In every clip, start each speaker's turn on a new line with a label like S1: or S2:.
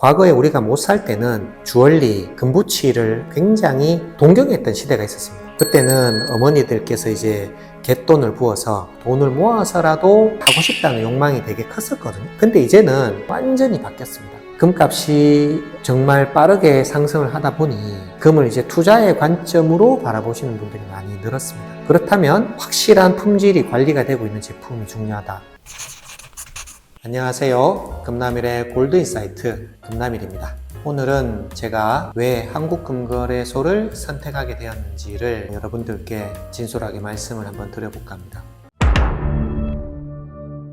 S1: 과거에 우리가 못 살 때는 주얼리, 금붙이를 굉장히 동경했던 시대가 있었습니다. 그때는 어머니들께서 이제 갯돈을 부어서 돈을 모아서라도 하고 싶다는 욕망이 되게 컸었거든요. 근데 이제는 완전히 바뀌었습니다. 금값이 정말 빠르게 상승을 하다 보니 금을 이제 투자의 관점으로 바라보시는 분들이 많이 늘었습니다. 그렇다면 확실한 품질이 관리가 되고 있는 제품이 중요하다. 안녕하세요. 금남일의 골드인사이트 금남일입니다. 오늘은 제가 왜 한국금거래소를 선택하게 되었는지를 여러분들께 진솔하게 말씀을 한번 드려볼까 합니다.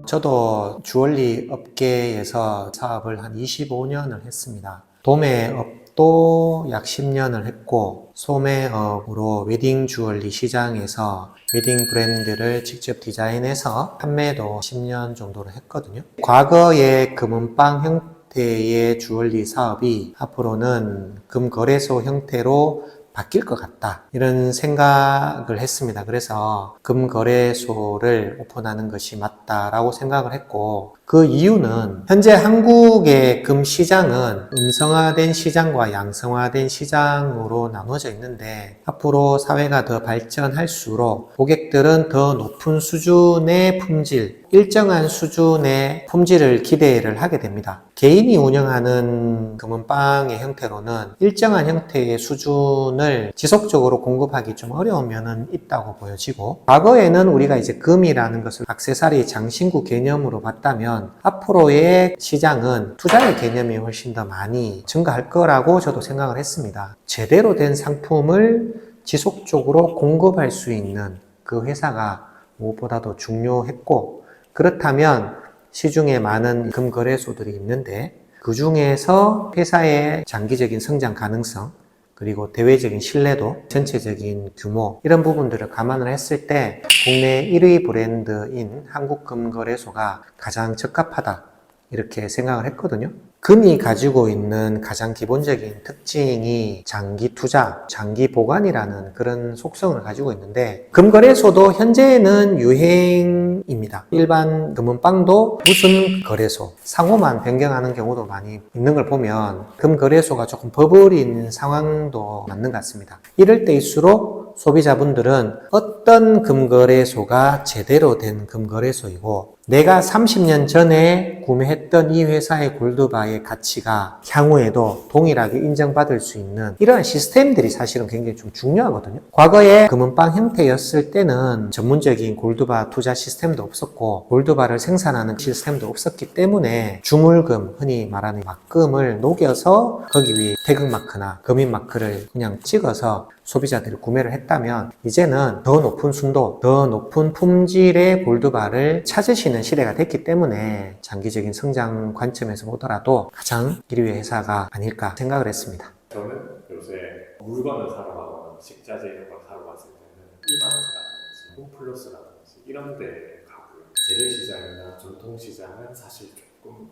S1: 저도 주얼리 업계에서 사업을 한 25년을 했습니다. 도매업도 약 10년을 했고, 소매업으로 웨딩 주얼리 시장에서 웨딩 브랜드를 직접 디자인해서 판매도 10년 정도를 했거든요. 과거의 금은방 형태의 주얼리 사업이 앞으로는 금거래소 형태로 바뀔 것 같다, 이런 생각을 했습니다. 그래서 금거래소를 오픈하는 것이 맞다라고 생각을 했고, 그 이유는 현재 한국의 금 시장은 음성화된 시장과 양성화된 시장으로 나눠져 있는데, 앞으로 사회가 더 발전할수록 고객들은 더 높은 수준의 품질, 일정한 수준의 품질을 기대를 하게 됩니다. 개인이 운영하는 금은방의 형태로는 일정한 형태의 수준을 지속적으로 공급하기 좀 어려운 면은 있다고 보여지고, 과거에는 우리가 이제 금이라는 것을 액세서리 장신구 개념으로 봤다면 앞으로의 시장은 투자의 개념이 훨씬 더 많이 증가할 거라고 저도 생각을 했습니다. 제대로 된 상품을 지속적으로 공급할 수 있는 그 회사가 무엇보다도 중요했고, 그렇다면 시중에 많은 금거래소들이 있는데 그 중에서 회사의 장기적인 성장 가능성, 그리고 대외적인 신뢰도, 전체적인 규모, 이런 부분들을 감안을 했을 때 국내 1위 브랜드인 한국금거래소가 가장 적합하다, 이렇게 생각을 했거든요. 금이 가지고 있는 가장 기본적인 특징이 장기 투자, 장기 보관이라는 그런 속성을 가지고 있는데, 금거래소도 현재는 유행입니다. 일반 금은방도 무슨 거래소, 상호만 변경하는 경우도 많이 있는 걸 보면 금거래소가 조금 버블인 상황도 맞는 것 같습니다. 이럴 때일수록 소비자분들은 어떤 금거래소가 제대로 된 금거래소이고, 내가 30년 전에 구매했던 이 회사의 골드바의 가치가 향후에도 동일하게 인정받을 수 있는 이러한 시스템들이 사실은 굉장히 좀 중요하거든요. 과거에 금은방 형태였을 때는 전문적인 골드바 투자 시스템도 없었고, 골드바를 생산하는 시스템도 없었기 때문에 주물금, 흔히 말하는 막금을 녹여서 거기 위에 태극마크나 금인마크를 그냥 찍어서 소비자들이 구매를 했다면, 이제는 더 높은 순도, 더 높은 품질의 골드바를 찾으시는 시대가 됐기 때문에 장기적인 성장 관점에서 보더라도 가장 1위 회사가 아닐까 생각을 했습니다.
S2: 저는 요새 물건을 사러 가거나 식자재 이런 걸 사러 갔을 때는 이마트라든지 홈플러스라든지 이런 데 가고요. 재래시장이나 전통시장은 사실 조금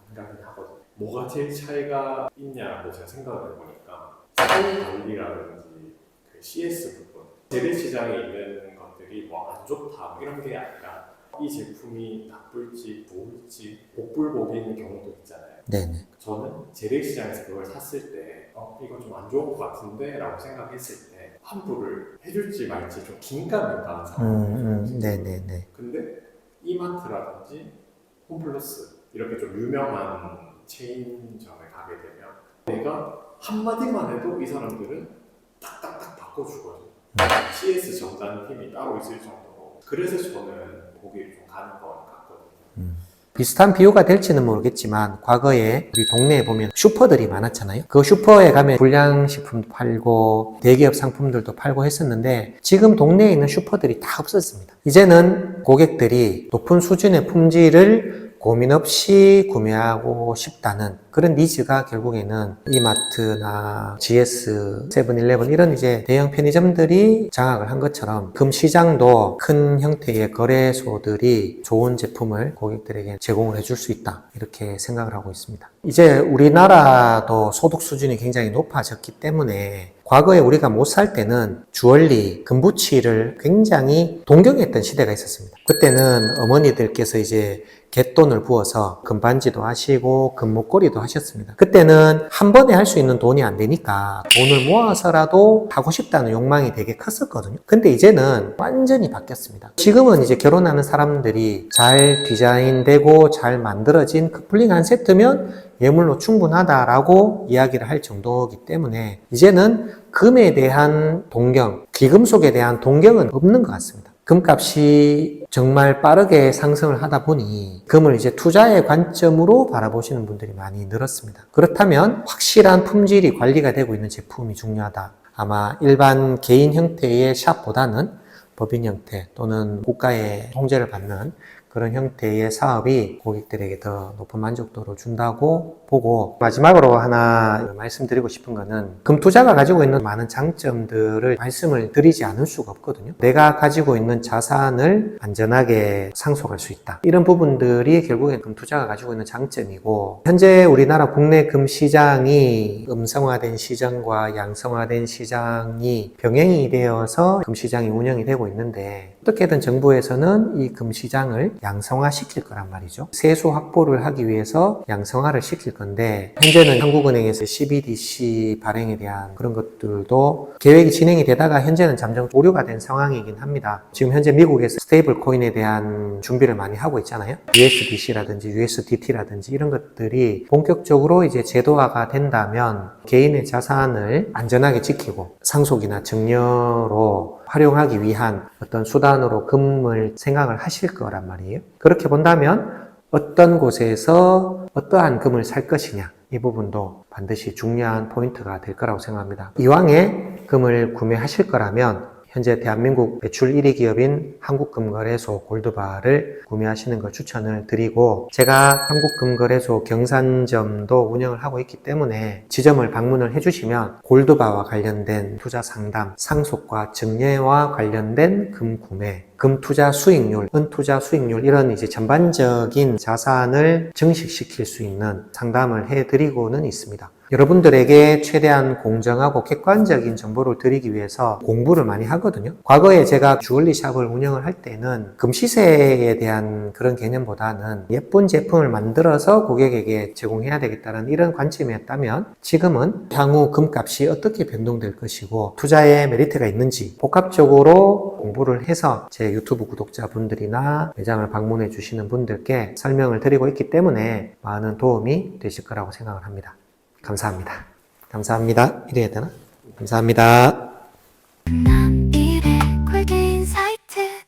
S2: 안 가긴 하거든요. 뭐가 제일 차이가 있냐고 제가 생각을 해보니까 사후관리라든지 그 CS 부분, 재래시장에 있는 것들이 뭐 안 좋다 이런 게 아니라 이 제품이 나쁠지 좋을지 복불복인 경우도 있잖아요.
S1: 네네.
S2: 저는 재래시장에서 그걸 샀을 때 이거 좀 안 좋은 것 같은데 라고 생각했을 때 환불을 해줄지 말지 좀 긴가민가한 상황이에요.
S1: 네네네.
S2: 근데 이마트라든지 홈플러스 이렇게 좀 유명한 체인점에 가게 되면 내가 한마디만 해도 이 사람들은 딱딱딱 바꿔주거든요. CS 전담팀이 따로 있을 정도로. 그래서 저는 거기를 좀 가는 것 같거든요.
S1: 비슷한 비유가 될지는 모르겠지만, 과거에 우리 동네에 보면 슈퍼들이 많았잖아요. 그 슈퍼에 가면 불량식품도 팔고 대기업 상품들도 팔고 했었는데, 지금 동네에 있는 슈퍼들이 다 없었습니다. 이제는 고객들이 높은 수준의 품질을 고민 없이 구매하고 싶다는 그런 니즈가 결국에는 이마트나 GS, 세븐일레븐 이런 이제 대형 편의점들이 장악을 한 것처럼, 금 시장도 큰 형태의 거래소들이 좋은 제품을 고객들에게 제공을 해줄 수 있다, 이렇게 생각을 하고 있습니다. 이제 우리나라도 소득 수준이 굉장히 높아졌기 때문에 과거에 우리가 못 살 때는 주얼리, 금붙이를 굉장히 동경했던 시대가 있었습니다. 그때는 어머니들께서 이제 갯돈을 부어서 금반지도 하시고 금목걸이도 하셨습니다. 그때는 한 번에 할 수 있는 돈이 안 되니까 돈을 모아서라도 하고 싶다는 욕망이 되게 컸었거든요. 근데 이제는 완전히 바뀌었습니다. 지금은 이제 결혼하는 사람들이 잘 디자인되고 잘 만들어진 커플링 한 세트면 예물로 충분하다라고 이야기를 할 정도이기 때문에 이제는 금에 대한 동경, 귀금속에 대한 동경은 없는 것 같습니다. 금값이 정말 빠르게 상승을 하다 보니 금을 이제 투자의 관점으로 바라보시는 분들이 많이 늘었습니다. 그렇다면 확실한 품질이 관리가 되고 있는 제품이 중요하다. 아마 일반 개인 형태의 샵보다는 법인 형태 또는 국가의 통제를 받는 그런 형태의 사업이 고객들에게 더 높은 만족도를 준다고 보고, 마지막으로 하나 말씀드리고 싶은 거는 금투자가 가지고 있는 많은 장점들을 말씀을 드리지 않을 수가 없거든요. 내가 가지고 있는 자산을 안전하게 상속할 수 있다. 이런 부분들이 결국엔 금투자가 가지고 있는 장점이고, 현재 우리나라 국내 금 시장이 음성화된 시장과 양성화된 시장이 병행이 되어서 금 시장이 운영이 되고 있는데, 어떻게든 정부에서는 이 금 시장을 양성화 시킬 거란 말이죠. 세수 확보를 하기 위해서 양성화를 시킬 건데, 현재는 한국은행에서 CBDC 발행에 대한 그런 것들도 계획이 진행이 되다가 현재는 잠정 오류가 된 상황이긴 합니다. 지금 현재 미국에서 스테이블 코인에 대한 준비를 많이 하고 있잖아요. USDC라든지 USDT라든지 이런 것들이 본격적으로 이제 제도화가 된다면 개인의 자산을 안전하게 지키고 상속이나 증여로 활용하기 위한 어떤 수단으로 금을 생각을 하실 거란 말이에요. 그렇게 본다면 어떤 곳에서 어떠한 금을 살 것이냐, 이 부분도 반드시 중요한 포인트가 될 거라고 생각합니다. 이왕에 금을 구매하실 거라면 현재 대한민국 매출 1위 기업인 한국금거래소 골드바를 구매하시는 걸 추천을 드리고, 제가 한국금거래소 경산점도 운영을 하고 있기 때문에 지점을 방문을 해주시면 골드바와 관련된 투자 상담, 상속과 증여와 관련된 금 구매, 금 투자 수익률, 은 투자 수익률, 이런 이제 전반적인 자산을 증식시킬 수 있는 상담을 해드리고는 있습니다. 여러분들에게 최대한 공정하고 객관적인 정보를 드리기 위해서 공부를 많이 하거든요. 과거에 제가 주얼리 샵을 운영을 할 때는 금시세에 대한 그런 개념보다는 예쁜 제품을 만들어서 고객에게 제공해야 되겠다는 이런 관점이었다면, 지금은 향후 금값이 어떻게 변동될 것이고 투자에 메리트가 있는지 복합적으로 공부를 해서 제 유튜브 구독자분들이나 매장을 방문해 주시는 분들께 설명을 드리고 있기 때문에 많은 도움이 되실 거라고 생각을 합니다. 감사합니다. 감사합니다. 이래야 되나? 감사합니다.